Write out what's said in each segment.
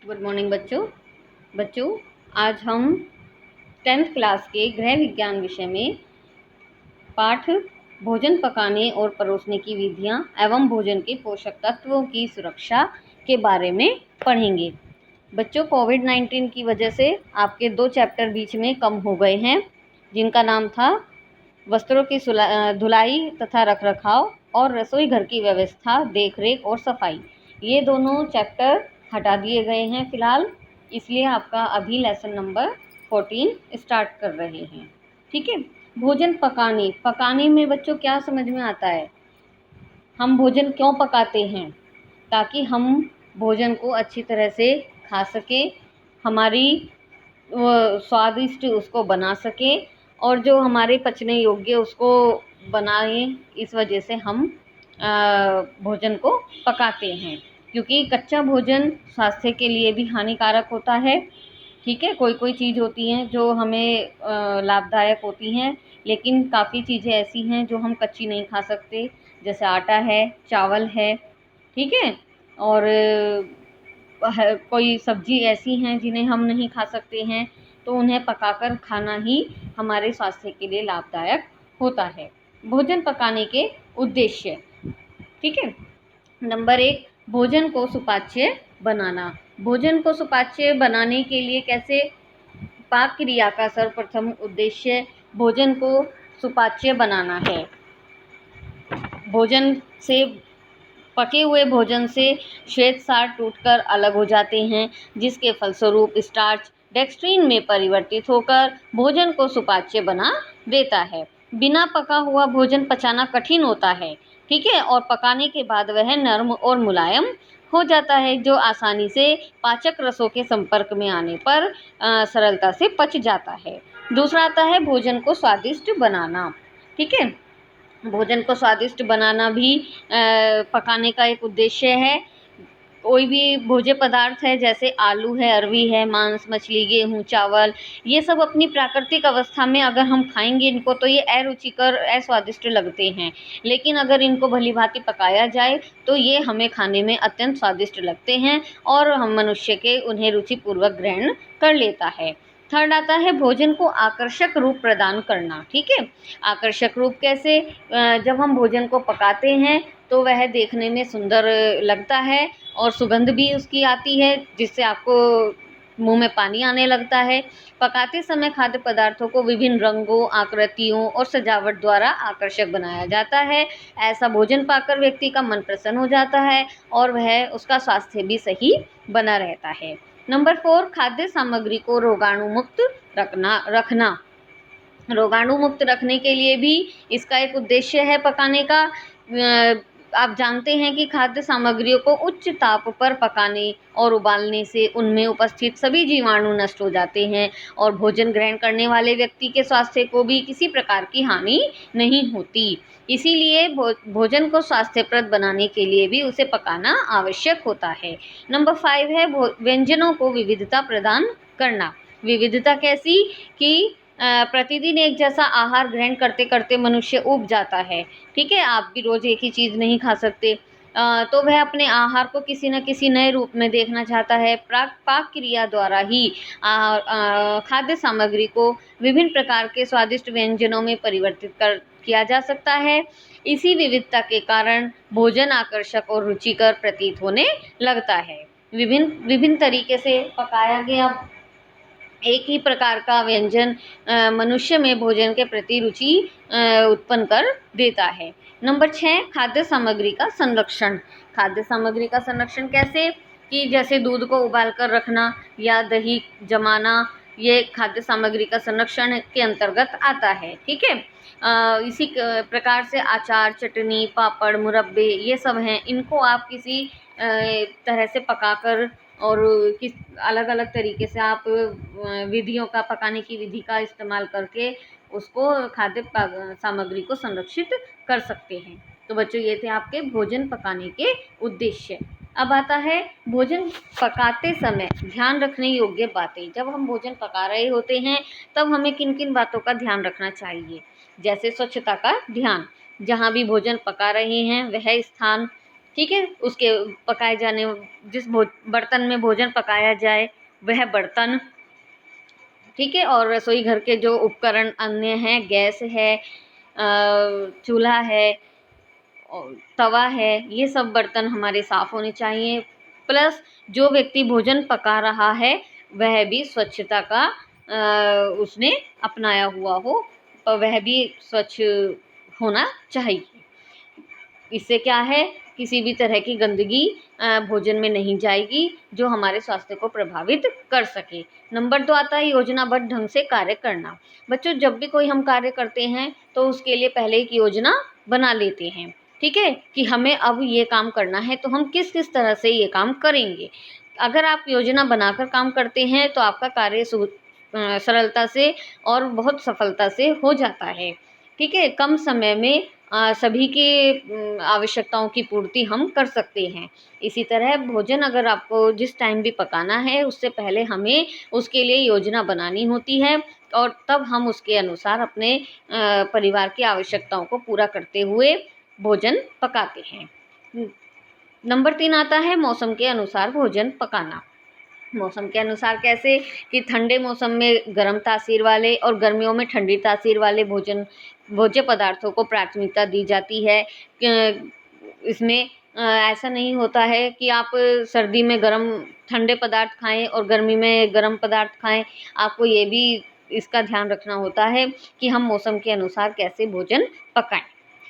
Good morning बच्चों आज हम 10th क्लास के गृह विज्ञान विषय में पाठ भोजन पकाने और परोसने की विधियां एवं भोजन के पोषक तत्वों की सुरक्षा के बारे में पढ़ेंगे। बच्चों, कोविड-19 की वजह से आपके 2 चैप्टर बीच में कम हो गए हैं, जिनका नाम था वस्त्रों की धुलाई तथा रखरखाव और रसोई घर की व्यवस्था, देखरेख और सफाई। ये दोनों चैप्टर हटा दिए गए हैं फिलहाल, इसलिए आपका अभी लेसन नंबर 14 स्टार्ट कर रहे हैं। ठीक है। भोजन पकाने में बच्चों क्या समझ में आता है? हम भोजन क्यों पकाते हैं? ताकि हम भोजन को अच्छी तरह से खा सकें, हमारी स्वादिष्ट उसको बना सकें और जो हमारे पचने योग्य उसको बनाएं। इस वजह से हम भोजन को पकाते हैं, क्योंकि कच्चा भोजन स्वास्थ्य के लिए भी हानिकारक होता है। ठीक है। कोई चीज़ होती हैं जो हमें लाभदायक होती हैं, लेकिन काफ़ी चीज़ें ऐसी हैं जो हम कच्ची नहीं खा सकते, जैसे आटा है, चावल है। ठीक है। और कोई सब्जी ऐसी हैं जिन्हें हम नहीं खा सकते हैं, तो उन्हें पकाकर खाना ही हमारे स्वास्थ्य के लिए लाभदायक होता है। भोजन पकाने के उद्देश्य। ठीक है। नंबर 1, भोजन को सुपाच्य बनाना। भोजन को सुपाच्य बनाने के लिए कैसे? पाक क्रिया का सर्वप्रथम उद्देश्य भोजन को सुपाच्य बनाना है। पके हुए भोजन से श्वेतसार टूटकर अलग हो जाते हैं, जिसके फलस्वरूप स्टार्च डेक्स्ट्रीन में परिवर्तित होकर भोजन को सुपाच्य बना देता है। बिना पका हुआ भोजन पचाना कठिन होता है। ठीक है। और पकाने के बाद वह नर्म और मुलायम हो जाता है, जो आसानी से पाचक रसों के संपर्क में आने पर सरलता से पच जाता है। दूसरा आता है भोजन को स्वादिष्ट बनाना। ठीक है। भोजन को स्वादिष्ट बनाना भी पकाने का एक उद्देश्य है। कोई भी भोज्य पदार्थ है, जैसे आलू है, अरवी है, मांस, मछली, गेहूँ, चावल, ये सब अपनी प्राकृतिक अवस्था में अगर हम खाएंगे इनको, तो ये अरुचिकर, अस्वादिष्ट लगते हैं। लेकिन अगर इनको भली भांति पकाया जाए तो ये हमें खाने में अत्यंत स्वादिष्ट लगते हैं और हम मनुष्य के उन्हें रुचिपूर्वक ग्रहण कर लेता है। थर्ड आता है भोजन को आकर्षक रूप प्रदान करना। ठीक है। आकर्षक रूप कैसे? जब हम भोजन को पकाते हैं तो वह देखने में सुंदर लगता है और सुगंध भी उसकी आती है, जिससे आपको मुंह में पानी आने लगता है। पकाते समय खाद्य पदार्थों को विभिन्न रंगों, आकृतियों और सजावट द्वारा आकर्षक बनाया जाता है। ऐसा भोजन पाकर व्यक्ति का मन प्रसन्न हो जाता है और वह उसका स्वास्थ्य भी सही बना रहता है। नंबर 4, खाद्य सामग्री को रोगाणु मुक्त रखना। रोगाणु मुक्त रखने के लिए भी इसका एक उद्देश्य है पकाने का। आप जानते हैं कि खाद्य सामग्रियों को उच्च ताप पर पकाने और उबालने से उनमें उपस्थित सभी जीवाणु नष्ट हो जाते हैं और भोजन ग्रहण करने वाले व्यक्ति के स्वास्थ्य को भी किसी प्रकार की हानि नहीं होती। इसीलिए भोजन को स्वास्थ्यप्रद बनाने के लिए भी उसे पकाना आवश्यक होता है। नंबर 5 है व्यंजनों को विविधता प्रदान करना। विविधता कैसी? कि प्रतिदिन एक जैसा आहार ग्रहण करते करते मनुष्य ऊब जाता है। ठीक है। आप भी रोज़ एक ही चीज़ नहीं खा सकते, तो वह अपने आहार को किसी न किसी नए रूप में देखना चाहता है। पाक क्रिया द्वारा ही खाद्य सामग्री को विभिन्न प्रकार के स्वादिष्ट व्यंजनों में परिवर्तित किया जा सकता है। इसी विविधता के कारण भोजन आकर्षक और रुचिकर प्रतीत होने लगता है। विभिन्न तरीके से पकाया गया एक ही प्रकार का व्यंजन मनुष्य में भोजन के प्रति रुचि उत्पन्न कर देता है। नंबर 6, खाद्य सामग्री का संरक्षण। खाद्य सामग्री का संरक्षण कैसे? कि जैसे दूध को उबाल कर रखना या दही जमाना, ये खाद्य सामग्री का संरक्षण के अंतर्गत आता है। ठीक है। इसी प्रकार से अचार, चटनी, पापड़, मुरब्बे, ये सब हैं, इनको आप किसी तरह से पकाकर और किस अलग अलग तरीके से आप विधियों का, पकाने की विधि का इस्तेमाल करके उसको खाद्य सामग्री को संरक्षित कर सकते हैं। तो बच्चों, ये थे आपके भोजन पकाने के उद्देश्य। अब आता है भोजन पकाते समय ध्यान रखने योग्य बातें। जब हम भोजन पका रहे होते हैं तब हमें किन किन बातों का ध्यान रखना चाहिए? जैसे स्वच्छता का ध्यान। जहाँ भी भोजन पका रहे हैं वह स्थान ठीक है। उसके पकाए जाने जिस बर्तन में भोजन पकाया जाए वह बर्तन, ठीक है। और रसोई घर के जो उपकरण अन्य हैं, गैस है, चूल्हा है और तवा है, ये सब बर्तन हमारे साफ़ होने चाहिए। प्लस जो व्यक्ति भोजन पका रहा है वह भी स्वच्छता का उसने अपनाया हुआ हो, तो वह भी स्वच्छ होना चाहिए। इससे क्या है, किसी भी तरह की गंदगी भोजन में नहीं जाएगी जो हमारे स्वास्थ्य को प्रभावित कर सके। नंबर 2 आता है योजनाबद्ध ढंग से कार्य करना। बच्चों, जब भी कोई हम कार्य करते हैं तो उसके लिए पहले एक योजना बना लेते हैं, ठीक है, कि हमें अब ये काम करना है तो हम किस किस तरह से ये काम करेंगे। अगर आप योजना बनाकर काम करते हैं तो आपका कार्य सरलता से और बहुत सफलता से हो जाता है, ठीक है। कम समय में सभी की आवश्यकताओं की पूर्ति हम कर सकते हैं। इसी तरह भोजन अगर आपको जिस टाइम भी पकाना है उससे पहले हमें उसके लिए योजना बनानी होती है और तब हम उसके अनुसार अपने परिवार की आवश्यकताओं को पूरा करते हुए भोजन पकाते हैं। नंबर 3 आता है मौसम के अनुसार भोजन पकाना। मौसम के अनुसार कैसे, कि ठंडे मौसम में गर्म तासीर वाले और गर्मियों में ठंडी तासीर वाले भोज्य पदार्थों को प्राथमिकता दी जाती है। इसमें ऐसा नहीं होता है कि आप सर्दी में ठंडे पदार्थ खाएं और गर्मी में गर्म पदार्थ खाएं। आपको ये भी इसका ध्यान रखना होता है कि हम मौसम के अनुसार कैसे भोजन पकाएं।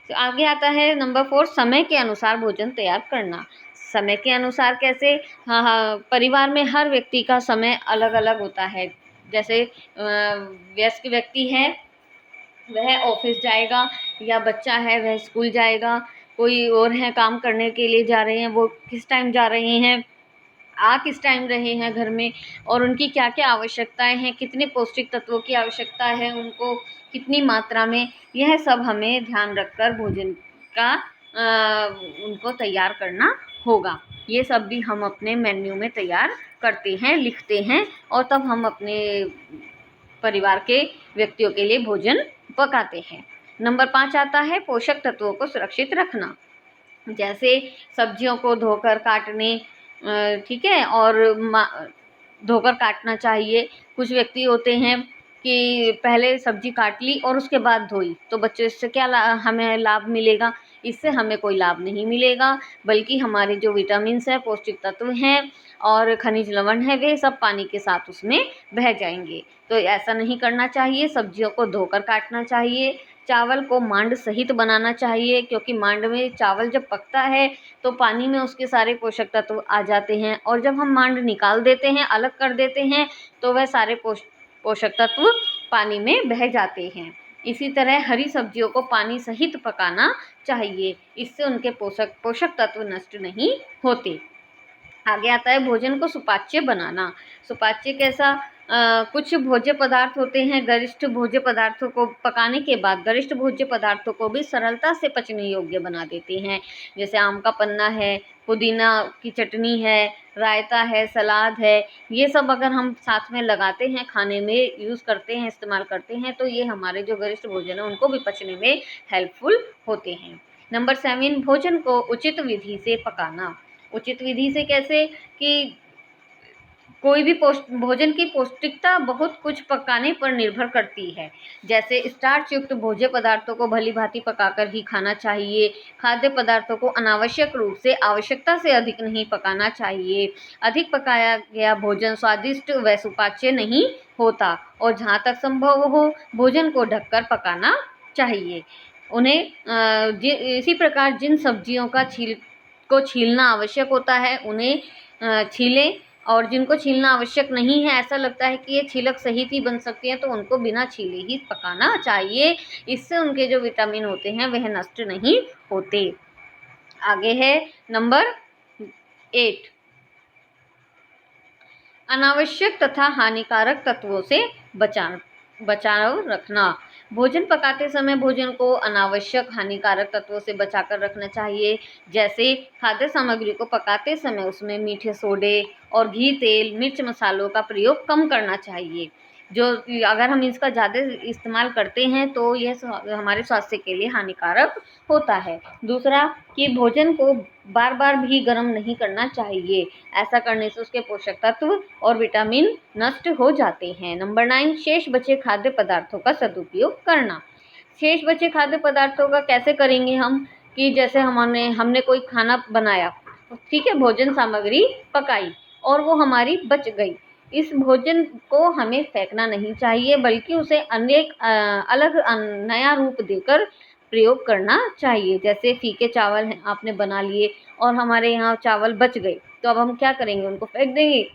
तो आगे आता है नंबर 4 समय के अनुसार भोजन तैयार करना। समय के अनुसार कैसे, हाँ, परिवार में हर व्यक्ति का समय अलग अलग होता है। जैसे वयस्क व्यक्ति है वह ऑफिस जाएगा, या बच्चा है वह स्कूल जाएगा, कोई और है काम करने के लिए जा रहे हैं, वो किस टाइम जा रहे हैं, आ किस टाइम रहे हैं घर में, और उनकी क्या क्या आवश्यकताएं हैं, कितने पौष्टिक तत्वों की आवश्यकता है उनको, कितनी मात्रा में, यह सब हमें ध्यान रखकर भोजन का उनको तैयार करना होगा। ये सब भी हम अपने मेन्यू में तैयार करते हैं, लिखते हैं और तब हम अपने परिवार के व्यक्तियों के लिए भोजन पकाते हैं। नंबर 5 आता है पोषक तत्वों को सुरक्षित रखना। जैसे सब्जियों को धोकर काटने, ठीक है, और धोकर काटना चाहिए। कुछ व्यक्ति होते हैं कि पहले सब्जी काट ली और उसके बाद धोई, तो बच्चों इससे क्या हमें लाभ मिलेगा? इससे हमें कोई लाभ नहीं मिलेगा, बल्कि हमारे जो विटामिन्स हैं, पौष्टिक तत्व हैं और खनिज लवण है, वे सब पानी के साथ उसमें बह जाएंगे। तो ऐसा नहीं करना चाहिए, सब्जियों को धोकर काटना चाहिए। चावल को मांड सहित बनाना चाहिए, क्योंकि मांड में चावल जब पकता है तो पानी में उसके सारे पोषक तत्व आ जाते हैं, और जब हम मांड निकाल देते हैं, अलग कर देते हैं, तो वह सारे पोषक तत्व पानी में बह जाते हैं। इसी तरह हरी सब्जियों को पानी सहित पकाना चाहिए, इससे उनके पोषक तत्व नष्ट नहीं होते। आगे आता है भोजन को सुपाच्य बनाना। सुपाच्य कैसा, कुछ भोज्य पदार्थ होते हैं, गरिष्ठ भोज्य पदार्थों को पकाने के बाद गरिष्ठ भोज्य पदार्थों को भी सरलता से पचने योग्य बना देते हैं। जैसे आम का पन्ना है, पुदीना की चटनी है, रायता है, सलाद है, ये सब अगर हम साथ में लगाते हैं, खाने में यूज़ करते हैं, इस्तेमाल करते हैं, तो ये हमारे जो गरिष्ठ भोजन है उनको भी पचने में हेल्पफुल होते हैं। नंबर 7 भोजन को उचित विधि से पकाना। उचित विधि से कैसे, कि कोई भी भोजन की पौष्टिकता बहुत कुछ पकाने पर निर्भर करती है। जैसे स्टार्च युक्त भोज्य पदार्थों को भली भांति पकाकर ही खाना चाहिए। खाद्य पदार्थों को अनावश्यक रूप से आवश्यकता से अधिक नहीं पकाना चाहिए। अधिक पकाया गया भोजन स्वादिष्ट व सुपाच्य नहीं होता, और जहाँ तक संभव हो भोजन को ढककर पकाना चाहिए। उन्हें इसी प्रकार जिन सब्जियों को छीलना आवश्यक होता है उन्हें छीलें, और जिनको छीलना आवश्यक नहीं है, ऐसा लगता है कि ये छिलक सहित ही बन सकती है, तो उनको बिना छीले ही पकाना चाहिए। इससे उनके जो विटामिन होते हैं वह नष्ट नहीं होते। आगे है नंबर 8 अनावश्यक तथा हानिकारक तत्वों से बचाव रखना। भोजन पकाते समय भोजन को अनावश्यक हानिकारक तत्वों से बचाकर रखना चाहिए। जैसे खाद्य सामग्री को पकाते समय उसमें मीठे सोडे और घी, तेल, मिर्च, मसालों का प्रयोग कम करना चाहिए। जो अगर हम इसका ज़्यादा इस्तेमाल करते हैं तो यह हमारे स्वास्थ्य के लिए हानिकारक होता है। दूसरा कि भोजन को बार बार भी गर्म नहीं करना चाहिए, ऐसा करने से उसके पोषक तत्व और विटामिन नष्ट हो जाते हैं। नंबर 9, शेष बचे खाद्य पदार्थों का सदुपयोग करना। शेष बचे खाद्य पदार्थों का कैसे करेंगे हम, कि जैसे हमने कोई खाना बनाया, ठीक है, भोजन सामग्री पकाई और वो हमारी बच गई, इस भोजन को हमें फेंकना नहीं चाहिए, बल्कि उसे अनेक अलग नया रूप देकर प्रयोग करना चाहिए। जैसे फीके चावल हैं, आपने बना लिए और हमारे यहाँ चावल बच गए, तो अब हम क्या करेंगे, उनको फेंक देंगे?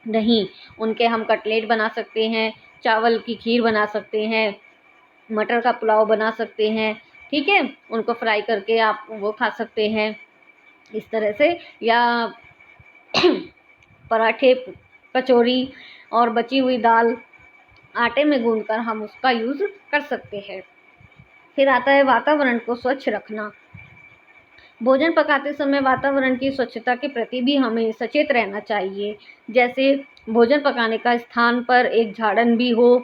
नहीं, उनके हम कटलेट बना सकते हैं, चावल की खीर बना सकते हैं, मटर का पुलाव बना सकते हैं, ठीक है, उनको फ्राई करके आप वो खा सकते हैं इस तरह से, या पराठे, कचौरी और बची हुई दाल आटे में गूंथकर हम उसका यूज़ कर सकते हैं। फिर आता है वातावरण को स्वच्छ रखना। भोजन पकाते समय वातावरण की स्वच्छता के प्रति भी हमें सचेत रहना चाहिए। जैसे भोजन पकाने का स्थान पर एक झाड़न भी हो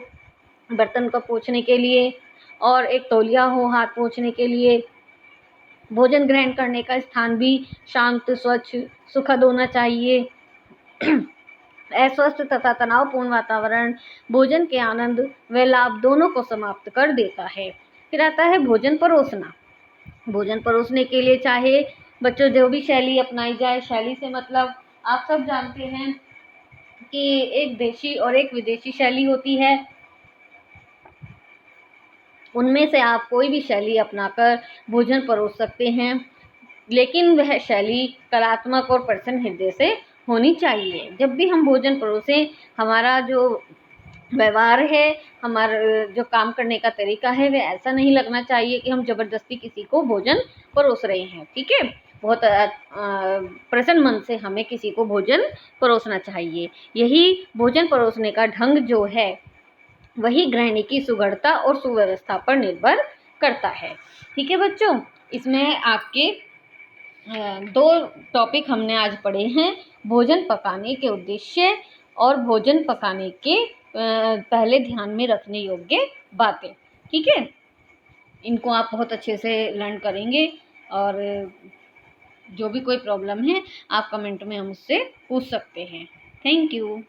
बर्तन को पोंछने के लिए, और एक तौलिया हो हाथ पोंछने के लिए। भोजन ग्रहण करने का स्थान भी शांत, स्वच्छ, सुखद होना चाहिए। अस्वस्थ तथा तनावपूर्ण वातावरण भोजन के आनंद व लाभ दोनों को समाप्त कर देता है। फिर आता है भोजन परोसना। भोजन परोसने के लिए चाहे बच्चों जो भी शैली अपनाई जाए, शैली से मतलब आप सब जानते हैं कि एक देशी और एक विदेशी शैली होती है, उनमें से आप कोई भी शैली अपनाकर भोजन परोस सकते हैं, लेकिन वह शैली कलात्मक और प्रसन्न हृदय से होनी चाहिए। जब भी हम भोजन परोसें, हमारा जो व्यवहार है, हमारा जो काम करने का तरीका है, वह ऐसा नहीं लगना चाहिए कि हम ज़बरदस्ती किसी को भोजन परोस रहे हैं, ठीक है। बहुत प्रसन्न मन से हमें किसी को भोजन परोसना चाहिए। यही भोजन परोसने का ढंग जो है, वही गृहिणी की सुगढ़ता और सुव्यवस्था पर निर्भर करता है, ठीक है बच्चों। इसमें आपके 2 टॉपिक हमने आज पढ़े हैं, भोजन पकाने के उद्देश्य और भोजन पकाने के पहले ध्यान में रखने योग्य बातें, ठीक है। इनको आप बहुत अच्छे से लर्न करेंगे, और जो भी कोई प्रॉब्लम है आप कमेंट में हमसे पूछ सकते हैं। Thank you.